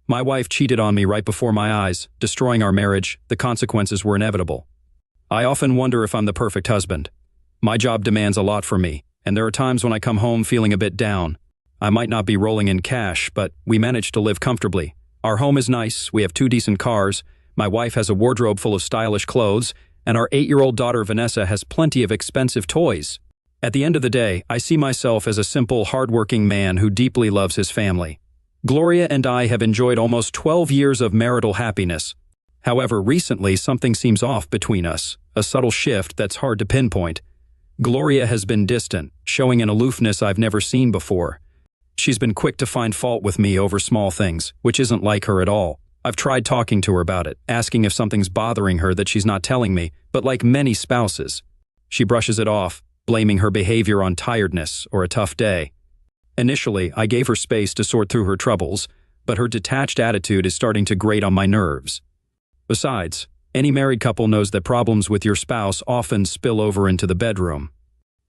My wife cheated on me right before my eyes, destroying our marriage. The consequences were inevitable. I often wonder if I'm the perfect husband. My job demands a lot from me, and there are times when I come home feeling a bit down. I might not be rolling in cash, but we manage to live comfortably. Our home is nice, we have 2 decent cars, my wife has a wardrobe full of stylish clothes, and our 8-year-old daughter Vanessa has plenty of expensive toys. At the end of the day, I see myself as a simple, hardworking man who deeply loves his family. Gloria and I have enjoyed almost 12 years of marital happiness. However, recently something seems off between us, a subtle shift that's hard to pinpoint. Gloria has been distant, showing an aloofness I've never seen before. She's been quick to find fault with me over small things, which isn't like her at all. I've tried talking to her about it, asking if something's bothering her that she's not telling me, but like many spouses, she brushes it off, blaming her behavior on tiredness or a tough day. Initially, I gave her space to sort through her troubles, but her detached attitude is starting to grate on my nerves. Besides, any married couple knows that problems with your spouse often spill over into the bedroom.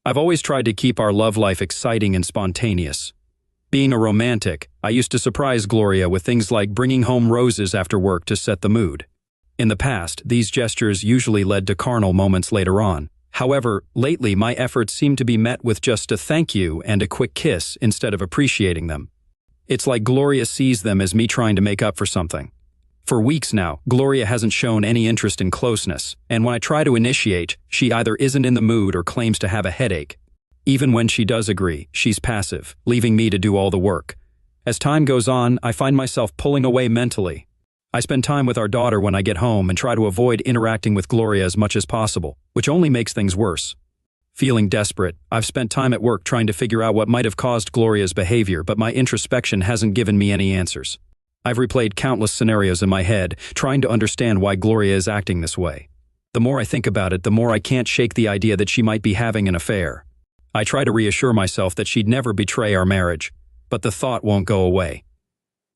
I've always tried to keep our love life exciting and spontaneous. Being a romantic, I used to surprise Gloria with things like bringing home roses after work to set the mood. In the past, these gestures usually led to carnal moments later on. However, lately my efforts seem to be met with just a thank you and a quick kiss instead of appreciating them. It's like Gloria sees them as me trying to make up for something. For weeks now, Gloria hasn't shown any interest in closeness, and when I try to initiate, she either isn't in the mood or claims to have a headache. Even when she does agree, she's passive, leaving me to do all the work. As time goes on, I find myself pulling away mentally. I spend time with our daughter when I get home and try to avoid interacting with Gloria as much as possible, which only makes things worse. Feeling desperate, I've spent time at work trying to figure out what might have caused Gloria's behavior, but my introspection hasn't given me any answers. I've replayed countless scenarios in my head, trying to understand why Gloria is acting this way. The more I think about it, the more I can't shake the idea that she might be having an affair. I try to reassure myself that she'd never betray our marriage, but the thought won't go away.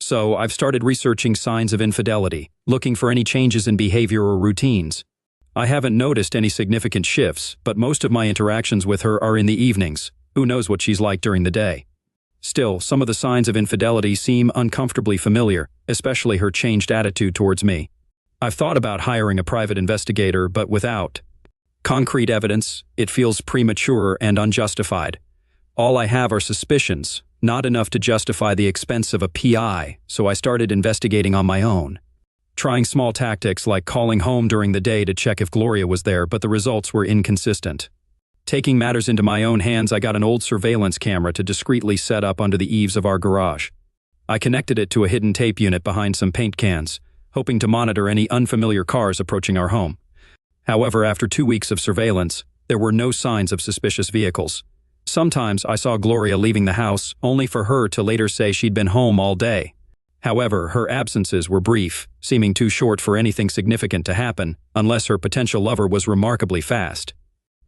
So I've started researching signs of infidelity, looking for any changes in behavior or routines. I haven't noticed any significant shifts, but most of my interactions with her are in the evenings. Who knows what she's like during the day? Still, some of the signs of infidelity seem uncomfortably familiar, especially her changed attitude towards me. I've thought about hiring a private investigator, but without concrete evidence, it feels premature and unjustified. All I have are suspicions, not enough to justify the expense of a PI, so I started investigating on my own. Trying small tactics like calling home during the day to check if Gloria was there, but the results were inconsistent. Taking matters into my own hands, I got an old surveillance camera to discreetly set up under the eaves of our garage. I connected it to a hidden tape unit behind some paint cans, hoping to monitor any unfamiliar cars approaching our home. However, after 2 weeks of surveillance, there were no signs of suspicious vehicles. Sometimes I saw Gloria leaving the house, only for her to later say she'd been home all day. However, her absences were brief, seeming too short for anything significant to happen, unless her potential lover was remarkably fast.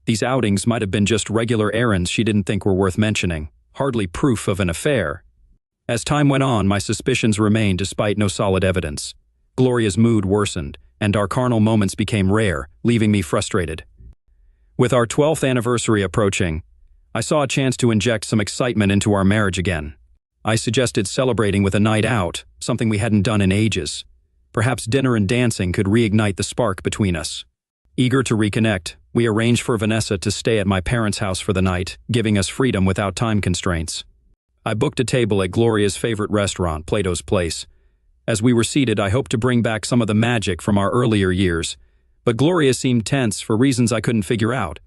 These outings might have been just regular errands she didn't think were worth mentioning, hardly proof of an affair. As time went on, my suspicions remained despite no solid evidence. Gloria's mood worsened, and our carnal moments became rare, leaving me frustrated. With our 12th anniversary approaching, I saw a chance to inject some excitement into our marriage again. I suggested celebrating with a night out, something we hadn't done in ages. Perhaps dinner and dancing could reignite the spark between us. Eager to reconnect, we arranged for Vanessa to stay at my parents' house for the night, giving us freedom without time constraints. I booked a table at Gloria's favorite restaurant, Plato's Place. As we were seated, I hoped to bring back some of the magic from our earlier years, but Gloria seemed tense for reasons I couldn't figure out.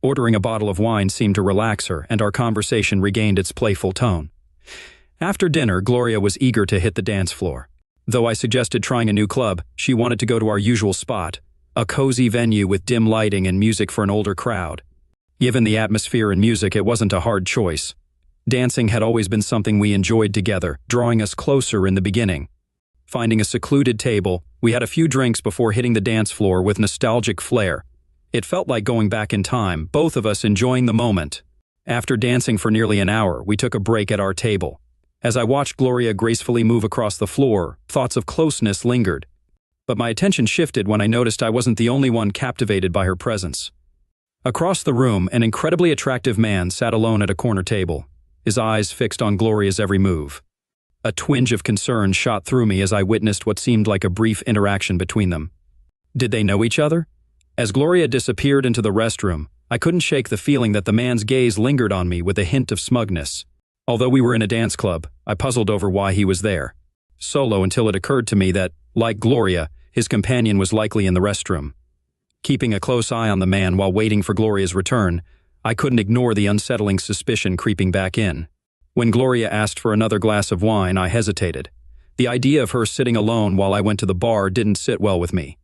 Ordering a bottle of wine seemed to relax her, and our conversation regained its playful tone. After dinner, Gloria was eager to hit the dance floor. Though I suggested trying a new club, she wanted to go to our usual spot, a cozy venue with dim lighting and music for an older crowd. Given the atmosphere and music, it wasn't a hard choice. Dancing had always been something we enjoyed together, drawing us closer in the beginning. Finding a secluded table, we had a few drinks before hitting the dance floor with nostalgic flair. It felt like going back in time, both of us enjoying the moment. After dancing for nearly an hour, we took a break at our table. As I watched Gloria gracefully move across the floor, thoughts of closeness lingered. But my attention shifted when I noticed I wasn't the only one captivated by her presence. Across the room, an incredibly attractive man sat alone at a corner table, his eyes fixed on Gloria's every move. A twinge of concern shot through me as I witnessed what seemed like a brief interaction between them. Did they know each other? As Gloria disappeared into the restroom, I couldn't shake the feeling that the man's gaze lingered on me with a hint of smugness. Although we were in a dance club, I puzzled over why he was there. Solo until it occurred to me that, like Gloria, his companion was likely in the restroom. Keeping a close eye on the man while waiting for Gloria's return, I couldn't ignore the unsettling suspicion creeping back in. When Gloria asked for another glass of wine, I hesitated. The idea of her sitting alone while I went to the bar didn't sit well with me.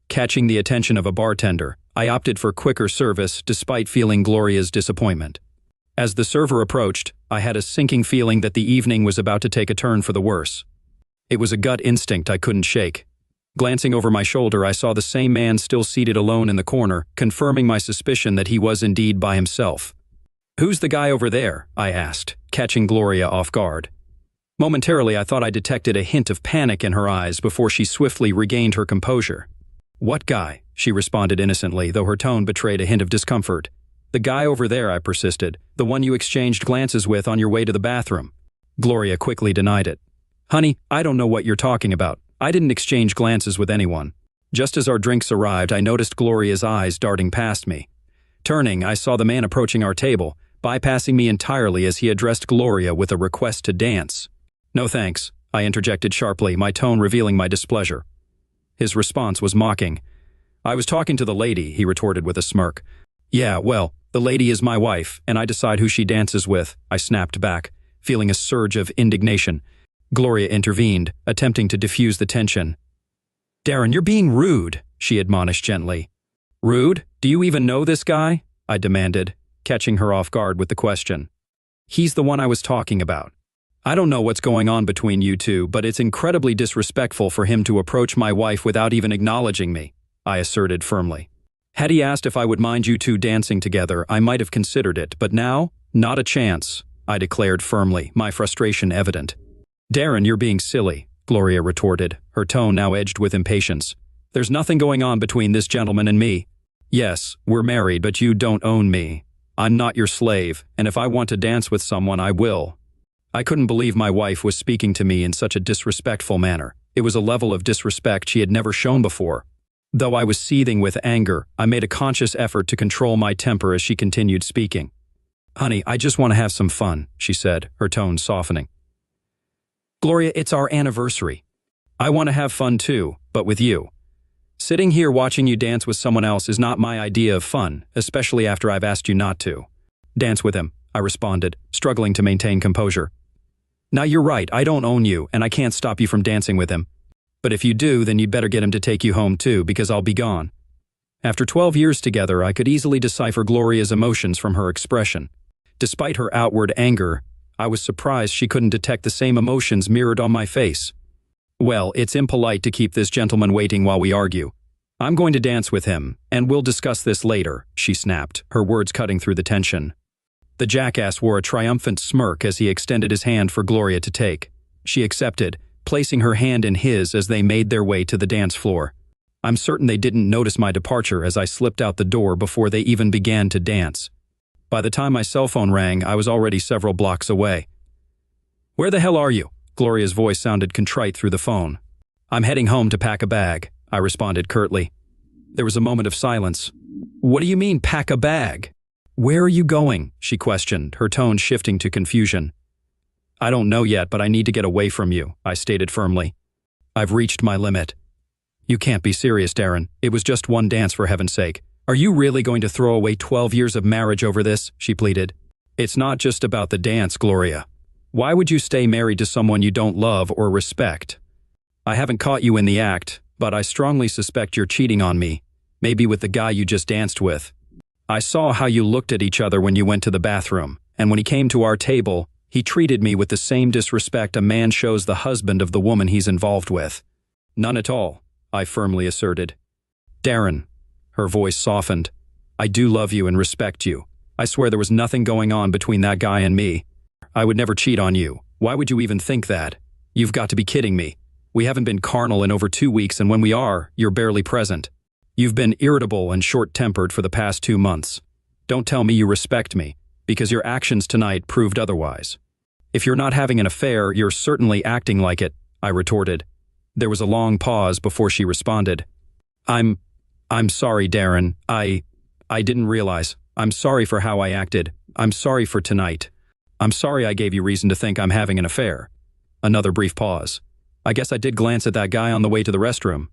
Catching the attention of a bartender, I opted for quicker service despite feeling Gloria's disappointment. As the server approached, I had a sinking feeling that the evening was about to take a turn for the worse. It was a gut instinct I couldn't shake. Glancing over my shoulder, I saw the same man still seated alone in the corner, confirming my suspicion that he was indeed by himself. "Who's the guy over there?" I asked, catching Gloria off guard. Momentarily, I thought I detected a hint of panic in her eyes before she swiftly regained her composure. "What guy?" she responded innocently, though her tone betrayed a hint of discomfort. "The guy over there," I persisted, "the one you exchanged glances with on your way to the bathroom." Gloria quickly denied it. "Honey, I don't know what you're talking about. I didn't exchange glances with anyone." Just as our drinks arrived, I noticed Gloria's eyes darting past me. Turning, I saw the man approaching our table, bypassing me entirely as he addressed Gloria with a request to dance. "No thanks," I interjected sharply, my tone revealing my displeasure. His response was mocking. "I was talking to the lady," he retorted with a smirk. "Yeah, well, the lady is my wife, and I decide who she dances with," I snapped back, feeling a surge of indignation. Gloria intervened, attempting to diffuse the tension. "Darren, you're being rude," she admonished gently. "Rude? Do you even know this guy?" I demanded, catching her off guard with the question. "He's the one I was talking about. I don't know what's going on between you two, but it's incredibly disrespectful for him to approach my wife without even acknowledging me," I asserted firmly. "Had he asked if I would mind you two dancing together, I might have considered it, but now, not a chance," I declared firmly, my frustration evident. "Darren, you're being silly," Gloria retorted, her tone now edged with impatience. "There's nothing going on between this gentleman and me. Yes, we're married, but you don't own me. I'm not your slave, and if I want to dance with someone, I will." I couldn't believe my wife was speaking to me in such a disrespectful manner. It was a level of disrespect she had never shown before. Though I was seething with anger, I made a conscious effort to control my temper as she continued speaking. "Honey, I just want to have some fun," she said, her tone softening. "Gloria, it's our anniversary. I want to have fun too, but with you. Sitting here watching you dance with someone else is not my idea of fun, especially after I've asked you not to." "Dance with him," I responded, struggling to maintain composure. "Now you're right, I don't own you, and I can't stop you from dancing with him. But if you do, then you'd better get him to take you home too, because I'll be gone." After 12 years together, I could easily decipher Gloria's emotions from her expression. Despite her outward anger, I was surprised she couldn't detect the same emotions mirrored on my face. "Well, it's impolite to keep this gentleman waiting while we argue. I'm going to dance with him, and we'll discuss this later," she snapped, her words cutting through the tension. The jackass wore a triumphant smirk as he extended his hand for Gloria to take. She accepted, placing her hand in his as they made their way to the dance floor. I'm certain they didn't notice my departure as I slipped out the door before they even began to dance. By the time my cell phone rang, I was already several blocks away. "Where the hell are you?" Gloria's voice sounded contrite through the phone. "I'm heading home to pack a bag," I responded curtly. There was a moment of silence. "What do you mean, pack a bag? Where are you going?" she questioned, her tone shifting to confusion. "I don't know yet, but I need to get away from you," I stated firmly. "I've reached my limit." "You can't be serious, Darren. It was just one dance, for heaven's sake. Are you really going to throw away 12 years of marriage over this?" she pleaded. "It's not just about the dance, Gloria. Why would you stay married to someone you don't love or respect? I haven't caught you in the act, but I strongly suspect you're cheating on me, maybe with the guy you just danced with. I saw how you looked at each other when you went to the bathroom, and when he came to our table, he treated me with the same disrespect a man shows the husband of the woman he's involved with." "None at all," I firmly asserted. "Darren," her voice softened, "I do love you and respect you. I swear there was nothing going on between that guy and me. I would never cheat on you. Why would you even think that? You've got to be kidding me. We haven't been carnal in over 2 weeks, and when we are, you're barely present. You've been irritable and short-tempered for the past 2 months. Don't tell me you respect me, because your actions tonight proved otherwise." If you're not having an affair, you're certainly acting like it, I retorted. There was a long pause before she responded. I'm sorry, Darren. I didn't realize. I'm sorry for how I acted. I'm sorry for tonight. I'm sorry I gave you reason to think I'm having an affair. Another brief pause. I guess I did glance at that guy on the way to the restroom.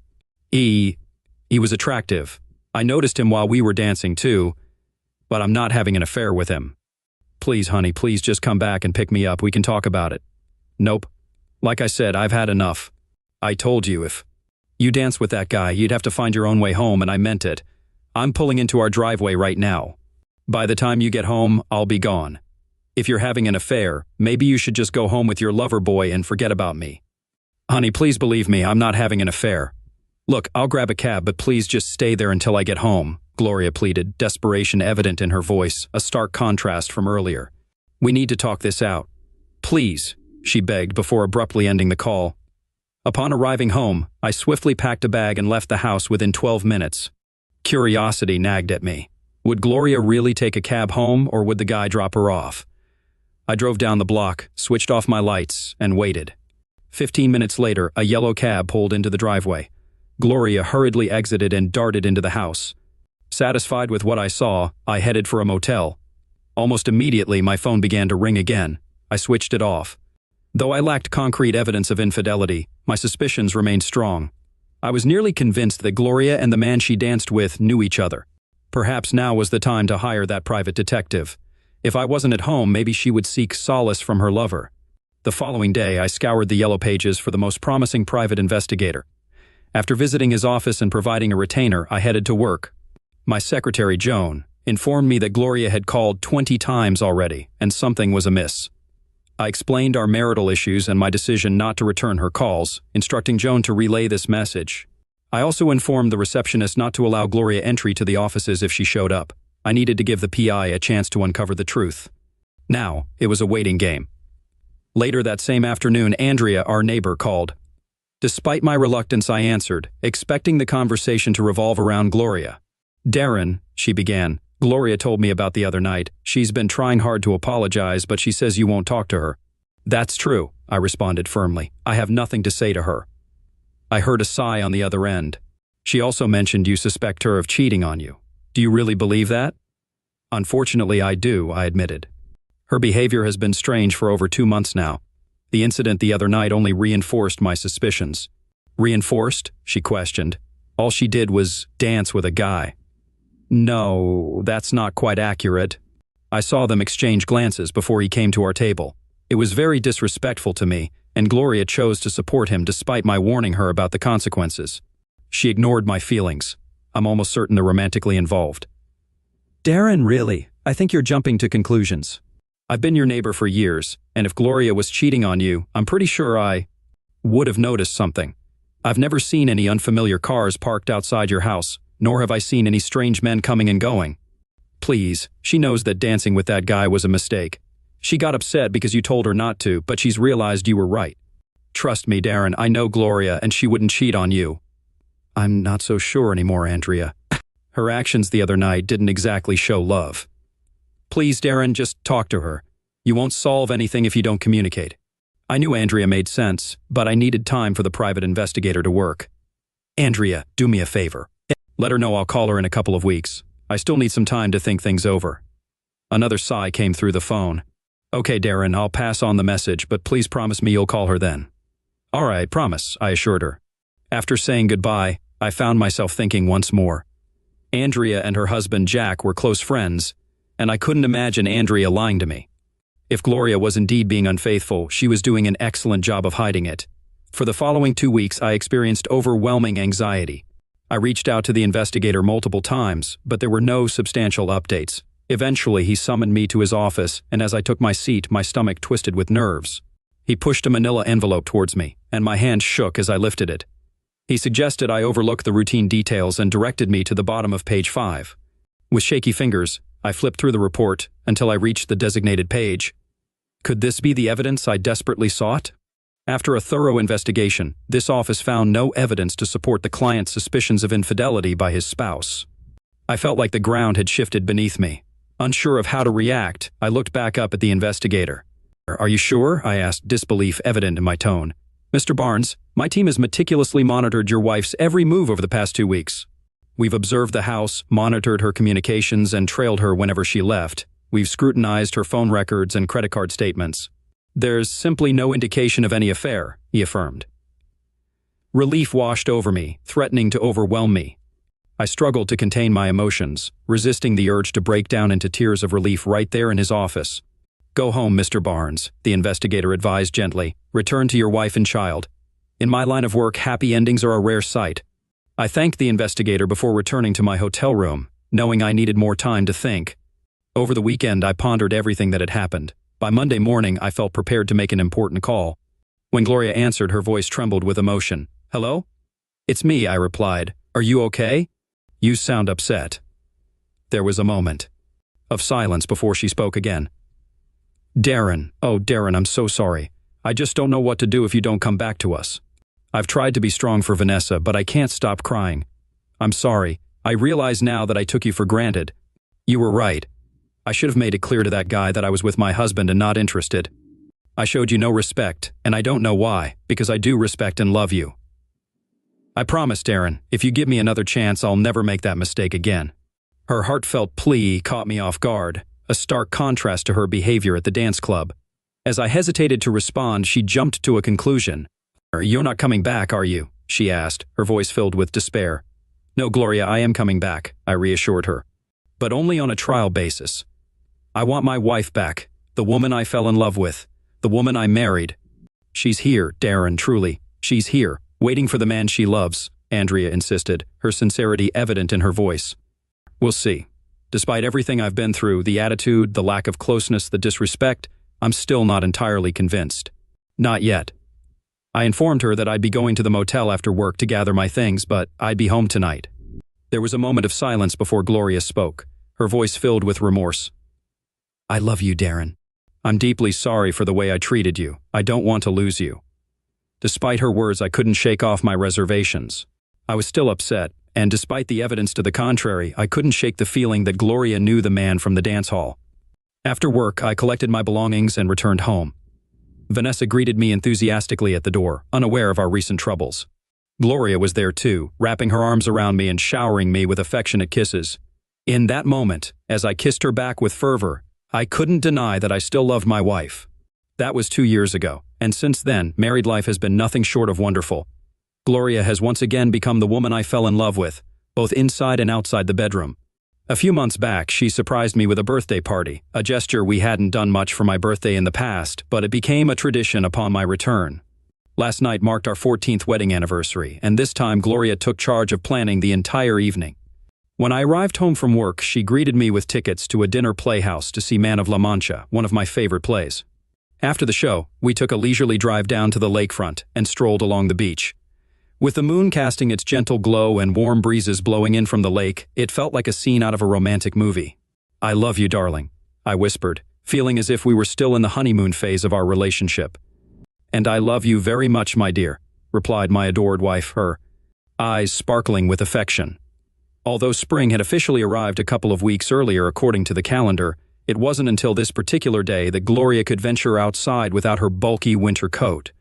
He was attractive. I noticed him while we were dancing too, but I'm not having an affair with him. Please, honey, please just come back and pick me up. We can talk about it. Nope. Like I said, I've had enough. I told you if you dance with that guy, you'd have to find your own way home, and I meant it. I'm pulling into our driveway right now. By the time you get home, I'll be gone. If you're having an affair, maybe you should just go home with your lover boy and forget about me. Honey, please believe me, I'm not having an affair. Look, I'll grab a cab, but please just stay there until I get home, Gloria pleaded, desperation evident in her voice, a stark contrast from earlier. We need to talk this out. Please, she begged before abruptly ending the call. Upon arriving home, I swiftly packed a bag and left the house within 12 minutes. Curiosity nagged at me. Would Gloria really take a cab home, or would the guy drop her off? I drove down the block, switched off my lights, and waited. 15 minutes later, a yellow cab pulled into the driveway. Gloria hurriedly exited and darted into the house. Satisfied with what I saw, I headed for a motel. Almost immediately, my phone began to ring again. I switched it off. Though I lacked concrete evidence of infidelity, my suspicions remained strong. I was nearly convinced that Gloria and the man she danced with knew each other. Perhaps now was the time to hire that private detective. If I wasn't at home, maybe she would seek solace from her lover. The following day, I scoured the yellow pages for the most promising private investigator. After visiting his office and providing a retainer, I headed to work. My secretary, Joan, informed me that Gloria had called 20 times already, and something was amiss. I explained our marital issues and my decision not to return her calls, instructing Joan to relay this message. I also informed the receptionist not to allow Gloria entry to the offices if she showed up. I needed to give the PI a chance to uncover the truth. Now, it was a waiting game. Later that same afternoon, Andrea, our neighbor, called. Despite my reluctance, I answered, expecting the conversation to revolve around Gloria. Darren, she began, Gloria told me about the other night. She's been trying hard to apologize, but she says you won't talk to her. That's true, I responded firmly. I have nothing to say to her. I heard a sigh on the other end. She also mentioned you suspect her of cheating on you. Do you really believe that? Unfortunately, I do, I admitted. Her behavior has been strange for over 2 months now. The incident the other night only reinforced my suspicions. Reinforced? She questioned. All she did was dance with a guy. No, that's not quite accurate. I saw them exchange glances before he came to our table. It was very disrespectful to me, and Gloria chose to support him despite my warning her about the consequences. She ignored my feelings. I'm almost certain they're romantically involved. Darren, really? I think you're jumping to conclusions. I've been your neighbor for years, and if Gloria was cheating on you, I'm pretty sure I would have noticed something. I've never seen any unfamiliar cars parked outside your house, nor have I seen any strange men coming and going. Please, she knows that dancing with that guy was a mistake. She got upset because you told her not to, but she's realized you were right. Trust me, Darren, I know Gloria, and she wouldn't cheat on you. I'm not so sure anymore, Andrea. Her actions the other night didn't exactly show love. Please, Darren, just talk to her. You won't solve anything if you don't communicate. I knew Andrea made sense, but I needed time for the private investigator to work. Andrea, do me a favor. Let her know I'll call her in a couple of weeks. I still need some time to think things over. Another sigh came through the phone. Okay, Darren, I'll pass on the message, but please promise me you'll call her then. All right, promise, I assured her. After saying goodbye, I found myself thinking once more. Andrea and her husband Jack were close friends, and I couldn't imagine Andrea lying to me. If Gloria was indeed being unfaithful, she was doing an excellent job of hiding it. For the following 2 weeks, I experienced overwhelming anxiety. I reached out to the investigator multiple times, but there were no substantial updates. Eventually, he summoned me to his office, and as I took my seat, my stomach twisted with nerves. He pushed a manila envelope towards me, and my hand shook as I lifted it. He suggested I overlook the routine details and directed me to the bottom of page 5. With shaky fingers, I flipped through the report until I reached the designated page. Could this be the evidence I desperately sought? After a thorough investigation, this office found no evidence to support the client's suspicions of infidelity by his spouse. I felt like the ground had shifted beneath me. Unsure of how to react, I looked back up at the investigator. Are you sure? I asked, disbelief evident in my tone. Mr. Barnes, my team has meticulously monitored your wife's every move over the past 2 weeks. We've observed the house, monitored her communications, and trailed her whenever she left. We've scrutinized her phone records and credit card statements. There's simply no indication of any affair, he affirmed. Relief washed over me, threatening to overwhelm me. I struggled to contain my emotions, resisting the urge to break down into tears of relief right there in his office. Go home, Mr. Barnes, the investigator advised gently. Return to your wife and child. In my line of work, happy endings are a rare sight. I thanked the investigator before returning to my hotel room, knowing I needed more time to think. Over the weekend, I pondered everything that had happened. By Monday morning, I felt prepared to make an important call. When Gloria answered, her voice trembled with emotion. Hello? It's me, I replied. Are you okay? You sound upset. There was a moment of silence before she spoke again. Darren, oh Darren, I'm so sorry. I just don't know what to do if you don't come back to us. I've tried to be strong for Vanessa, but I can't stop crying. I'm sorry. I realize now that I took you for granted. You were right. I should have made it clear to that guy that I was with my husband and not interested. I showed you no respect, and I don't know why, because I do respect and love you. I promise, Darren, if you give me another chance, I'll never make that mistake again. Her heartfelt plea caught me off guard, a stark contrast to her behavior at the dance club. As I hesitated to respond, she jumped to a conclusion. You're not coming back, are you? She asked, her voice filled with despair. No, Gloria, I am coming back, I reassured her. But only on a trial basis. I want my wife back, the woman I fell in love with, the woman I married. She's here, Darren, truly. She's here, waiting for the man she loves, Andrea insisted, her sincerity evident in her voice. We'll see. Despite everything I've been through, the attitude, the lack of closeness, the disrespect, I'm still not entirely convinced. Not yet. I informed her that I'd be going to the motel after work to gather my things, but I'd be home tonight. There was a moment of silence before Gloria spoke, her voice filled with remorse. I love you, Darren. I'm deeply sorry for the way I treated you. I don't want to lose you. Despite her words, I couldn't shake off my reservations. I was still upset, and despite the evidence to the contrary, I couldn't shake the feeling that Gloria knew the man from the dance hall. After work, I collected my belongings and returned home. Vanessa greeted me enthusiastically at the door, unaware of our recent troubles. Gloria was there too, wrapping her arms around me and showering me with affectionate kisses. In that moment, as I kissed her back with fervor, I couldn't deny that I still loved my wife. That was 2 years ago, and since then, married life has been nothing short of wonderful. Gloria has once again become the woman I fell in love with, both inside and outside the bedroom. A few months back, she surprised me with a birthday party, a gesture we hadn't done much for my birthday in the past, but it became a tradition upon my return. Last night marked our 14th wedding anniversary, and this time Gloria took charge of planning the entire evening. When I arrived home from work, she greeted me with tickets to a dinner playhouse to see Man of La Mancha, one of my favorite plays. After the show, we took a leisurely drive down to the lakefront and strolled along the beach. With the moon casting its gentle glow and warm breezes blowing in from the lake, it felt like a scene out of a romantic movie. I love you, darling, I whispered, feeling as if we were still in the honeymoon phase of our relationship. And I love you very much, my dear, replied my adored wife, her eyes sparkling with affection. Although spring had officially arrived a couple of weeks earlier according to the calendar, it wasn't until this particular day that Gloria could venture outside without her bulky winter coat.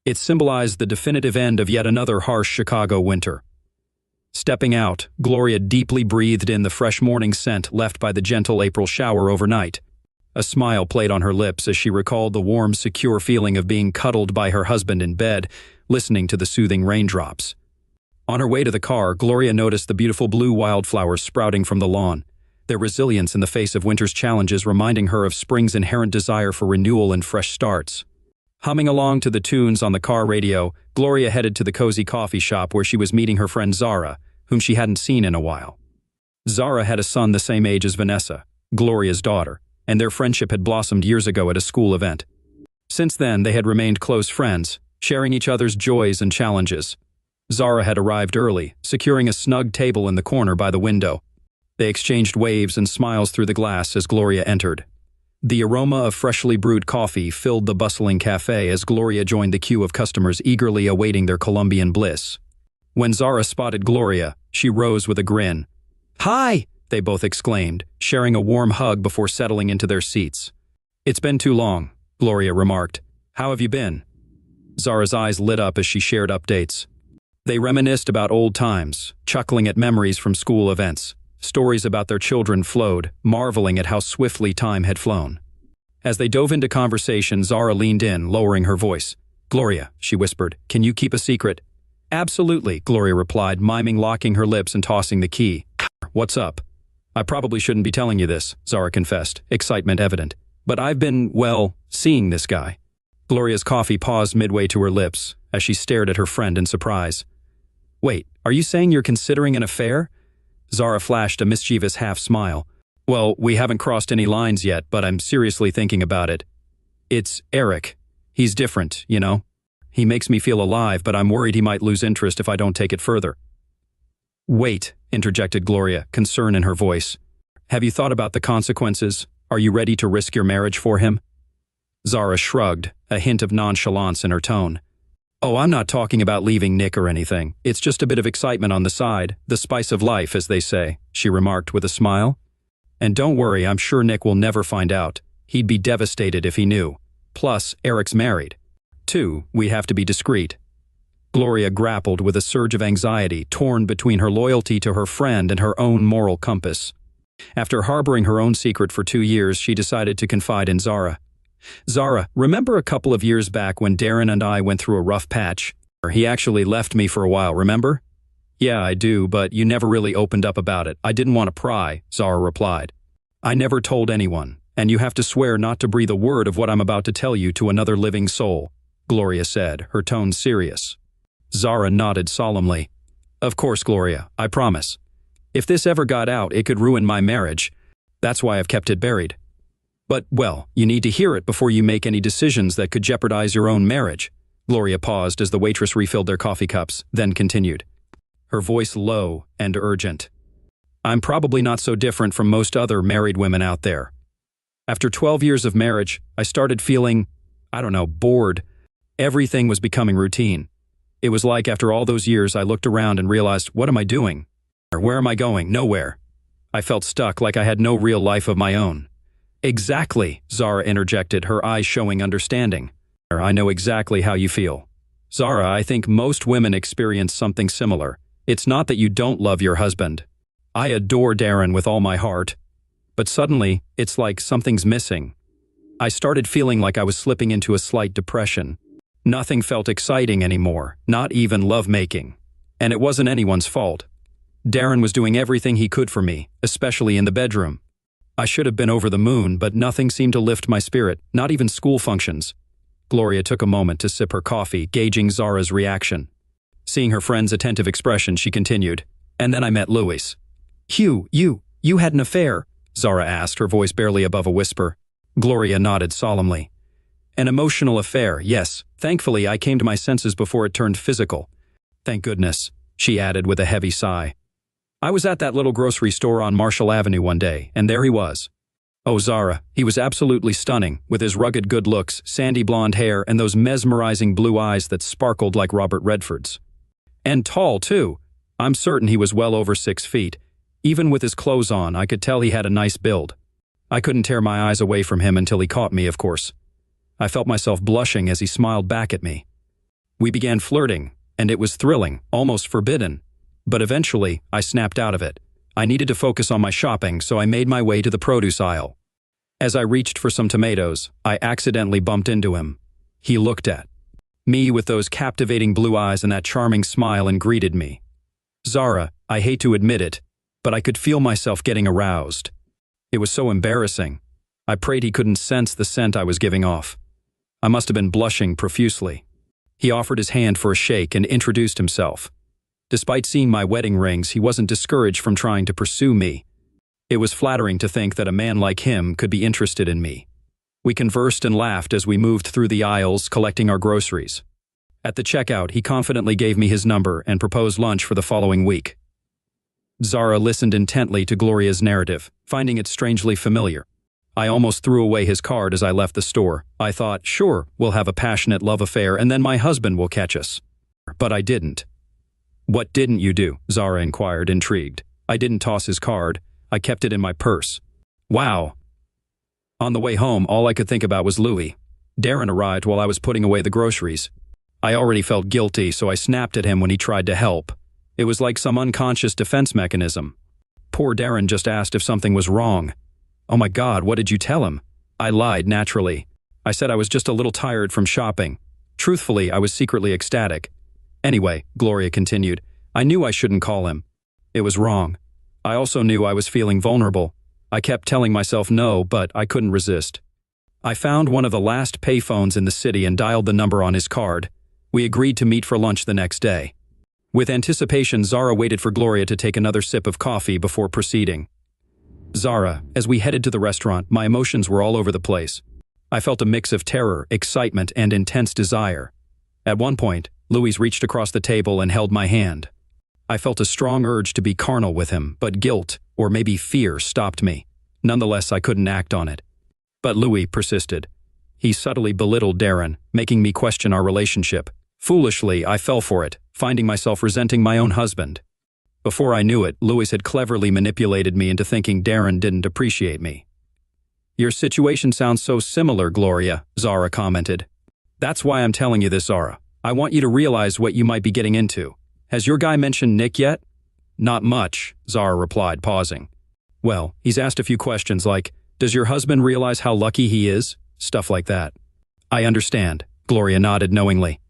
It symbolized the definitive end of yet another harsh Chicago winter. Stepping out, Gloria deeply breathed in the fresh morning scent left by the gentle April shower overnight. A smile played on her lips as she recalled the warm, secure feeling of being cuddled by her husband in bed, listening to the soothing raindrops. On her way to the car, Gloria noticed the beautiful blue wildflowers sprouting from the lawn, their resilience in the face of winter's challenges reminding her of spring's inherent desire for renewal and fresh starts. Humming along to the tunes on the car radio, Gloria headed to the cozy coffee shop where she was meeting her friend Zara, whom she hadn't seen in a while. Zara had a son the same age as Vanessa, Gloria's daughter, and their friendship had blossomed years ago at a school event. Since then, they had remained close friends, sharing each other's joys and challenges. Zara had arrived early, securing a snug table in the corner by the window. They exchanged waves and smiles through the glass as Gloria entered. The aroma of freshly brewed coffee filled the bustling cafe as Gloria joined the queue of customers eagerly awaiting their Colombian bliss. When Zara spotted Gloria, she rose with a grin. "Hi!" they both exclaimed, sharing a warm hug before settling into their seats. "It's been too long," Gloria remarked. How have you been? Zara's eyes lit up as she shared updates. They reminisced about old times, chuckling at memories from school events. Stories about their children flowed, marveling at how swiftly time had flown. As they dove into conversation, Zara leaned in, lowering her voice. Gloria, she whispered, can you keep a secret? Absolutely, Gloria replied, miming locking her lips and tossing the key. What's up? I probably shouldn't be telling you this, Zara confessed, excitement evident. But I've been, well, seeing this guy. Gloria's coffee paused midway to her lips as she stared at her friend in surprise. Wait, are you saying you're considering an affair? Zara flashed a mischievous half-smile. Well, we haven't crossed any lines yet, but I'm seriously thinking about it. It's Eric. He's different, you know? He makes me feel alive, but I'm worried he might lose interest if I don't take it further. Wait, interjected Gloria, concern in her voice. Have you thought about the consequences? Are you ready to risk your marriage for him? Zara shrugged, a hint of nonchalance in her tone. Oh, I'm not talking about leaving Nick or anything. It's just a bit of excitement on the side, the spice of life, as they say, she remarked with a smile. And don't worry, I'm sure Nick will never find out. He'd be devastated if he knew. Plus, Eric's married. 2, we have to be discreet. Gloria grappled with a surge of anxiety, torn between her loyalty to her friend and her own moral compass. After harboring her own secret for 2 years, she decided to confide in Zara. Zara, remember a couple of years back when Darren and I went through a rough patch? He actually left me for a while, remember? Yeah, I do, but you never really opened up about it. I didn't want to pry, Zara replied. I never told anyone, and you have to swear not to breathe a word of what I'm about to tell you to another living soul, Gloria said, her tone serious. Zara nodded solemnly. Of course, Gloria, I promise. If this ever got out, it could ruin my marriage. That's why I've kept it buried. But, well, you need to hear it before you make any decisions that could jeopardize your own marriage. Gloria paused as the waitress refilled their coffee cups, then continued, her voice low and urgent. I'm probably not so different from most other married women out there. After 12 years of marriage, I started feeling, bored. Everything was becoming routine. It was like after all those years I looked around and realized, what am I doing? Where am I going? Nowhere. I felt stuck, like I had no real life of my own. Exactly, Zara interjected, her eyes showing understanding. I know exactly how you feel. Zara, I think most women experience something similar. It's not that you don't love your husband. I adore Darren with all my heart. But suddenly, it's like something's missing. I started feeling like I was slipping into a slight depression. Nothing felt exciting anymore, not even lovemaking. And it wasn't anyone's fault. Darren was doing everything he could for me, especially in the bedroom. I should have been over the moon, but nothing seemed to lift my spirit, not even school functions. Gloria took a moment to sip her coffee, gauging Zara's reaction. Seeing her friend's attentive expression, she continued, and then I met Louis. Hugh, you had an affair? Zara asked, her voice barely above a whisper. Gloria nodded solemnly. An emotional affair, yes. Thankfully, I came to my senses before it turned physical. Thank goodness, she added with a heavy sigh. I was at that little grocery store on Marshall Avenue one day, and there he was. Oh, Zara, he was absolutely stunning, with his rugged good looks, sandy blonde hair, and those mesmerizing blue eyes that sparkled like Robert Redford's. And tall, too. I'm certain he was well over 6 feet. Even with his clothes on, I could tell he had a nice build. I couldn't tear my eyes away from him until he caught me, of course. I felt myself blushing as he smiled back at me. We began flirting, and it was thrilling, almost forbidden. But eventually, I snapped out of it. I needed to focus on my shopping, so I made my way to the produce aisle. As I reached for some tomatoes, I accidentally bumped into him. He looked at me with those captivating blue eyes and that charming smile and greeted me. Zara, I hate to admit it, but I could feel myself getting aroused. It was so embarrassing. I prayed he couldn't sense the scent I was giving off. I must have been blushing profusely. He offered his hand for a shake and introduced himself. Despite seeing my wedding rings, he wasn't discouraged from trying to pursue me. It was flattering to think that a man like him could be interested in me. We conversed and laughed as we moved through the aisles collecting our groceries. At the checkout, he confidently gave me his number and proposed lunch for the following week. Zara listened intently to Gloria's narrative, finding it strangely familiar. I almost threw away his card as I left the store. I thought, sure, we'll have a passionate love affair and then my husband will catch us. But I didn't. What didn't you do? Zara inquired, intrigued. I didn't toss his card. I kept it in my purse. Wow. On the way home, all I could think about was Louis. Darren arrived while I was putting away the groceries. I already felt guilty, so I snapped at him when he tried to help. It was like some unconscious defense mechanism. Poor Darren just asked if something was wrong. Oh my God, what did you tell him? I lied, naturally. I said I was just a little tired from shopping. Truthfully, I was secretly ecstatic. Anyway, Gloria continued, I knew I shouldn't call him. It was wrong. I also knew I was feeling vulnerable. I kept telling myself no, but I couldn't resist. I found one of the last payphones in the city and dialed the number on his card. We agreed to meet for lunch the next day. With anticipation, Zara waited for Gloria to take another sip of coffee before proceeding. Zara, as we headed to the restaurant, my emotions were all over the place. I felt a mix of terror, excitement, and intense desire. At one point, Louis reached across the table and held my hand. I felt a strong urge to be carnal with him, but guilt, or maybe fear, stopped me. Nonetheless, I couldn't act on it. But Louis persisted. He subtly belittled Darren, making me question our relationship. Foolishly, I fell for it, finding myself resenting my own husband. Before I knew it, Louis had cleverly manipulated me into thinking Darren didn't appreciate me. Your situation sounds so similar, Gloria, Zara commented. That's why I'm telling you this, Zara. I want you to realize what you might be getting into. Has your guy mentioned Nick yet? Not much, Zara replied, pausing. Well, he's asked a few questions like, does your husband realize how lucky he is? Stuff like that. I understand, Gloria nodded knowingly.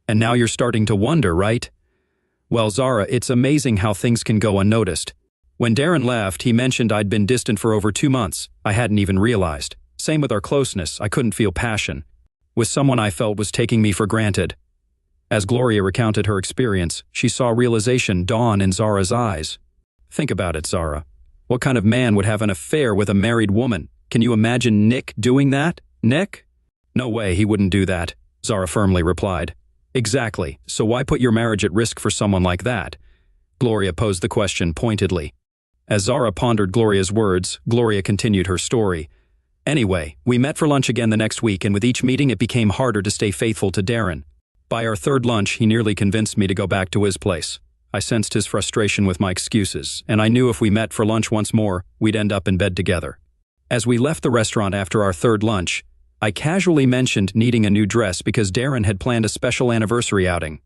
And now you're starting to wonder, right? Well, Zara, it's amazing how things can go unnoticed. When Darren left, he mentioned I'd been distant for over 2 months. I hadn't even realized. Same with our closeness, I couldn't feel passion. With someone I felt was taking me for granted. As Gloria recounted her experience, she saw realization dawn in Zara's eyes. Think about it, Zara. What kind of man would have an affair with a married woman? Can you imagine Nick doing that? Nick? No way, he wouldn't do that, Zara firmly replied. Exactly, so why put your marriage at risk for someone like that? Gloria posed the question pointedly. As Zara pondered Gloria's words, Gloria continued her story. Anyway, we met for lunch again the next week, and with each meeting it became harder to stay faithful to Darren. By our third lunch, he nearly convinced me to go back to his place. I sensed his frustration with my excuses, and I knew if we met for lunch once more, we'd end up in bed together. As we left the restaurant after our third lunch, I casually mentioned needing a new dress because Darren had planned a special anniversary outing.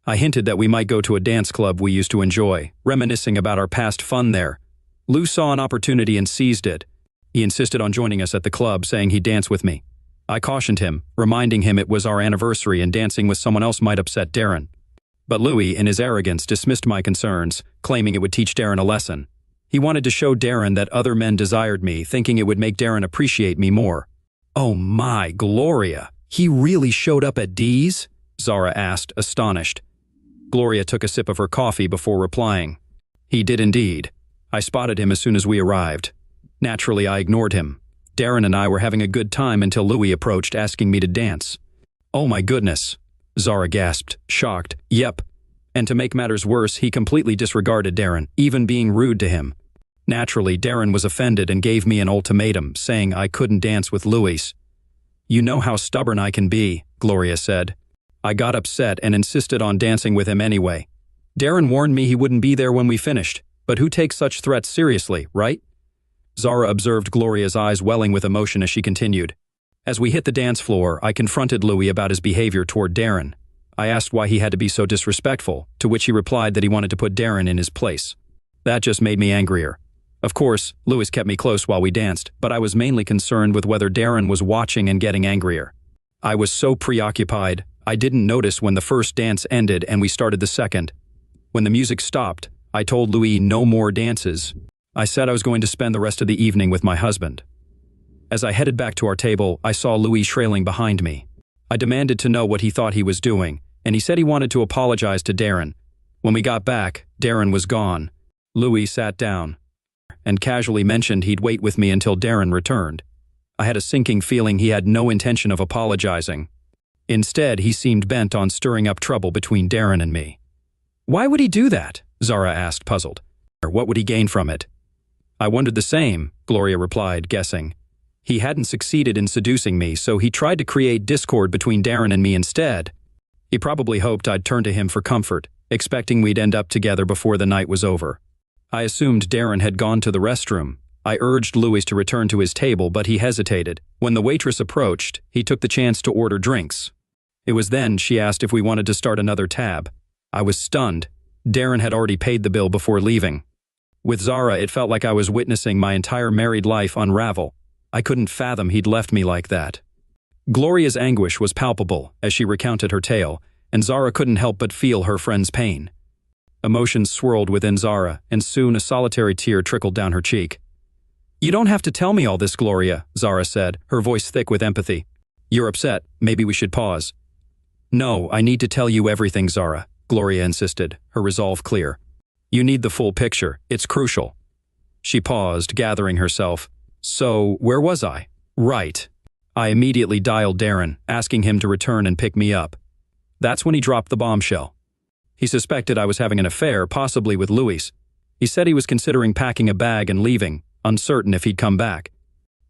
I hinted that we might go to a dance club we used to enjoy, reminiscing about our past fun there. Lou saw an opportunity and seized it. He insisted on joining us at the club, saying he'd dance with me. I cautioned him, reminding him it was our anniversary and dancing with someone else might upset Darren. But Louis, in his arrogance, dismissed my concerns, claiming it would teach Darren a lesson. He wanted to show Darren that other men desired me, thinking it would make Darren appreciate me more. Oh my, Gloria, he really showed up at Dee's? Zara asked, astonished. Gloria took a sip of her coffee before replying. He did indeed. I spotted him as soon as we arrived. Naturally, I ignored him. Darren and I were having a good time until Louis approached asking me to dance. Oh my goodness, Zara gasped, shocked. Yep. And to make matters worse, he completely disregarded Darren, even being rude to him. Naturally, Darren was offended and gave me an ultimatum, saying I couldn't dance with Louis. You know how stubborn I can be, Gloria said. I got upset and insisted on dancing with him anyway. Darren warned me he wouldn't be there when we finished, but who takes such threats seriously, right? Zara observed Gloria's eyes welling with emotion as she continued. As we hit the dance floor, I confronted Louis about his behavior toward Darren. I asked why he had to be so disrespectful, to which he replied that he wanted to put Darren in his place. That just made me angrier. Of course, Louis kept me close while we danced, but I was mainly concerned with whether Darren was watching and getting angrier. I was so preoccupied, I didn't notice when the first dance ended and we started the second. When the music stopped, I told Louis no more dances. I said I was going to spend the rest of the evening with my husband. As I headed back to our table, I saw Louis trailing behind me. I demanded to know what he thought he was doing, and he said he wanted to apologize to Darren. When we got back, Darren was gone. Louis sat down and casually mentioned he'd wait with me until Darren returned. I had a sinking feeling he had no intention of apologizing. Instead, he seemed bent on stirring up trouble between Darren and me. Why would he do that? Zara asked, puzzled. Or what would he gain from it? I wondered the same, Gloria replied, guessing. He hadn't succeeded in seducing me, so he tried to create discord between Darren and me instead. He probably hoped I'd turn to him for comfort, expecting we'd end up together before the night was over. I assumed Darren had gone to the restroom, I urged Louis to return to his table, but he hesitated. When the waitress approached, he took the chance to order drinks. It was then she asked if we wanted to start another tab. I was stunned. Darren had already paid the bill before leaving. With Zara, it felt like I was witnessing my entire married life unravel. I couldn't fathom he'd left me like that. Gloria's anguish was palpable as she recounted her tale, and Zara couldn't help but feel her friend's pain. Emotions swirled within Zara, and soon a solitary tear trickled down her cheek. "You don't have to tell me all this, Gloria," Zara said, her voice thick with empathy. "You're upset. Maybe we should pause." "No, I need to tell you everything, Zara," Gloria insisted, her resolve clear. "You need the full picture. It's crucial." She paused, gathering herself. "So, where was I?" "Right." I immediately dialed Darren, asking him to return and pick me up. That's when he dropped the bombshell. He suspected I was having an affair, possibly with Louis. He said he was considering packing a bag and leaving, uncertain if he'd come back.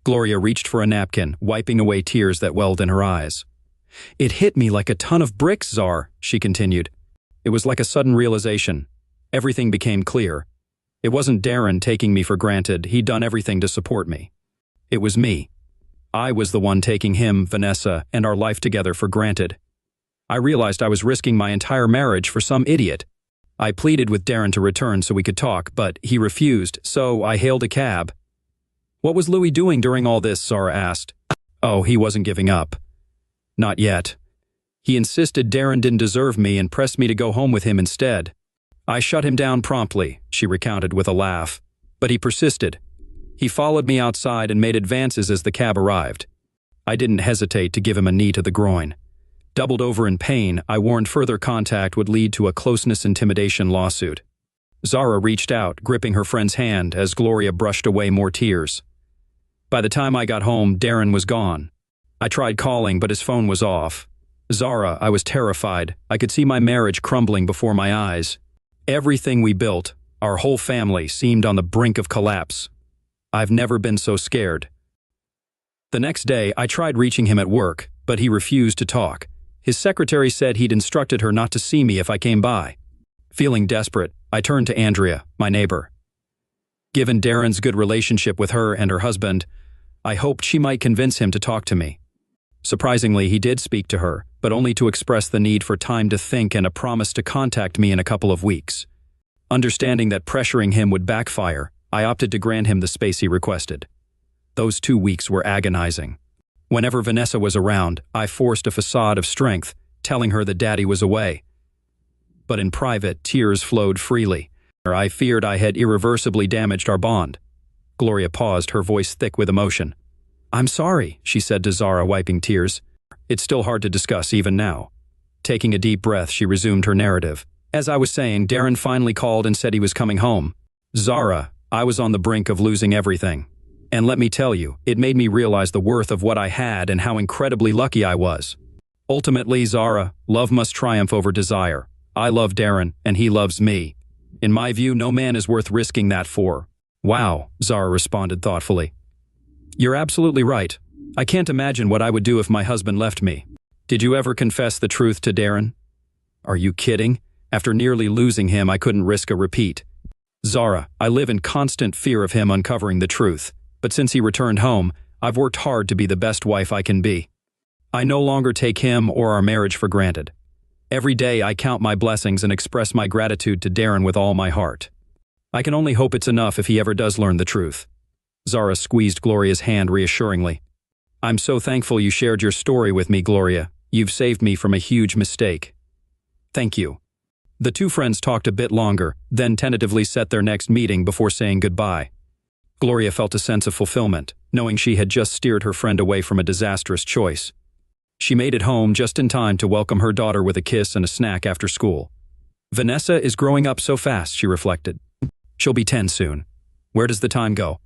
Gloria reached for a napkin, wiping away tears that welled in her eyes. "It hit me like a ton of bricks, Zar," she continued. It was like a sudden realization. Everything became clear. It wasn't Darren taking me for granted. He'd done everything to support me. It was me. I was the one taking him, Vanessa, and our life together for granted. I realized I was risking my entire marriage for some idiot. I pleaded with Darren to return so we could talk, but he refused, so I hailed a cab. "What was Louis doing during all this?" Zara asked. "Oh, he wasn't giving up. Not yet. He insisted Darren didn't deserve me and pressed me to go home with him instead. I shut him down promptly," she recounted with a laugh. "But he persisted. He followed me outside and made advances as the cab arrived. I didn't hesitate to give him a knee to the groin. Doubled over in pain, I warned further contact would lead to a closeness intimidation lawsuit." Zara reached out, gripping her friend's hand as Gloria brushed away more tears. By the time I got home, Darren was gone. I tried calling, but his phone was off. Zara, I was terrified. I could see my marriage crumbling before my eyes. Everything we built, our whole family, seemed on the brink of collapse. I've never been so scared. The next day, I tried reaching him at work, but he refused to talk. His secretary said he'd instructed her not to see me if I came by. Feeling desperate, I turned to Andrea, my neighbor. Given Darren's good relationship with her and her husband, I hoped she might convince him to talk to me. Surprisingly, he did speak to her, but only to express the need for time to think and a promise to contact me in a couple of weeks. Understanding that pressuring him would backfire, I opted to grant him the space he requested. Those 2 weeks were agonizing. Whenever Vanessa was around, I forced a facade of strength, telling her that Daddy was away. But in private, tears flowed freely. I feared I had irreversibly damaged our bond. Gloria paused, her voice thick with emotion. "I'm sorry," she said to Zara, wiping tears. "It's still hard to discuss even now." Taking a deep breath, she resumed her narrative. "As I was saying, Darren finally called and said he was coming home. Zara, I was on the brink of losing everything. And let me tell you, it made me realize the worth of what I had and how incredibly lucky I was. Ultimately, Zara, love must triumph over desire. I love Darren, and he loves me. In my view, no man is worth risking that for." "Wow," Zara responded thoughtfully. "You're absolutely right. I can't imagine what I would do if my husband left me. Did you ever confess the truth to Darren?" "Are you kidding? After nearly losing him, I couldn't risk a repeat." "Zara, I live in constant fear of him uncovering the truth. But since he returned home, I've worked hard to be the best wife I can be. I no longer take him or our marriage for granted. Every day I count my blessings and express my gratitude to Darren with all my heart. I can only hope it's enough if he ever does learn the truth." Zara squeezed Gloria's hand reassuringly. "I'm so thankful you shared your story with me, Gloria. You've saved me from a huge mistake." "Thank you." The two friends talked a bit longer, then tentatively set their next meeting before saying goodbye. Gloria felt a sense of fulfillment, knowing she had just steered her friend away from a disastrous choice. She made it home just in time to welcome her daughter with a kiss and a snack after school. Vanessa is growing up so fast, she reflected. She'll be 10 soon. Where does the time go?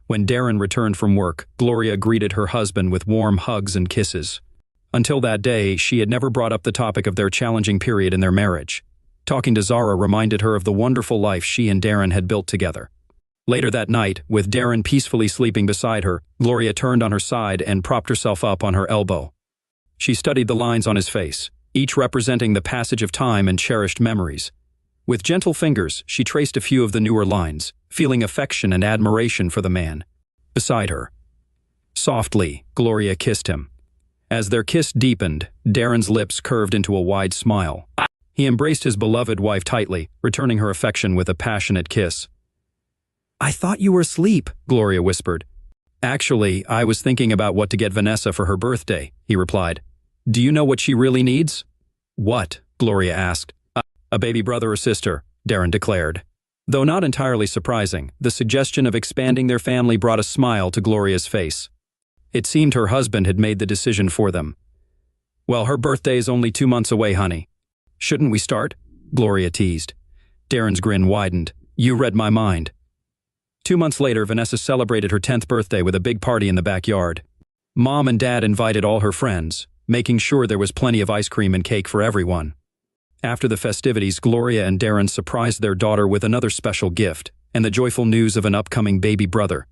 When Darren returned from work, Gloria greeted her husband with warm hugs and kisses. Until that day, she had never brought up the topic of their challenging period in their marriage. Talking to Zara reminded her of the wonderful life she and Darren had built together. Later that night, with Darren peacefully sleeping beside her, Gloria turned on her side and propped herself up on her elbow. She studied the lines on his face, each representing the passage of time and cherished memories. With gentle fingers, she traced a few of the newer lines, feeling affection and admiration for the man beside her. Softly, Gloria kissed him. As their kiss deepened, Darren's lips curved into a wide smile. He embraced his beloved wife tightly, returning her affection with a passionate kiss. "I thought you were asleep," Gloria whispered. "Actually, I was thinking about what to get Vanessa for her birthday," he replied. "Do you know what she really needs?" "What?" Gloria asked. A baby brother or sister," Darren declared. Though not entirely surprising, the suggestion of expanding their family brought a smile to Gloria's face. It seemed her husband had made the decision for them. "Well, her birthday is only 2 months away, honey. Shouldn't we start?" Gloria teased. Darren's grin widened. "You read my mind." 2 months later, Vanessa celebrated her 10th birthday with a big party in the backyard. Mom and Dad invited all her friends, making sure there was plenty of ice cream and cake for everyone. After the festivities, Gloria and Darren surprised their daughter with another special gift and the joyful news of an upcoming baby brother.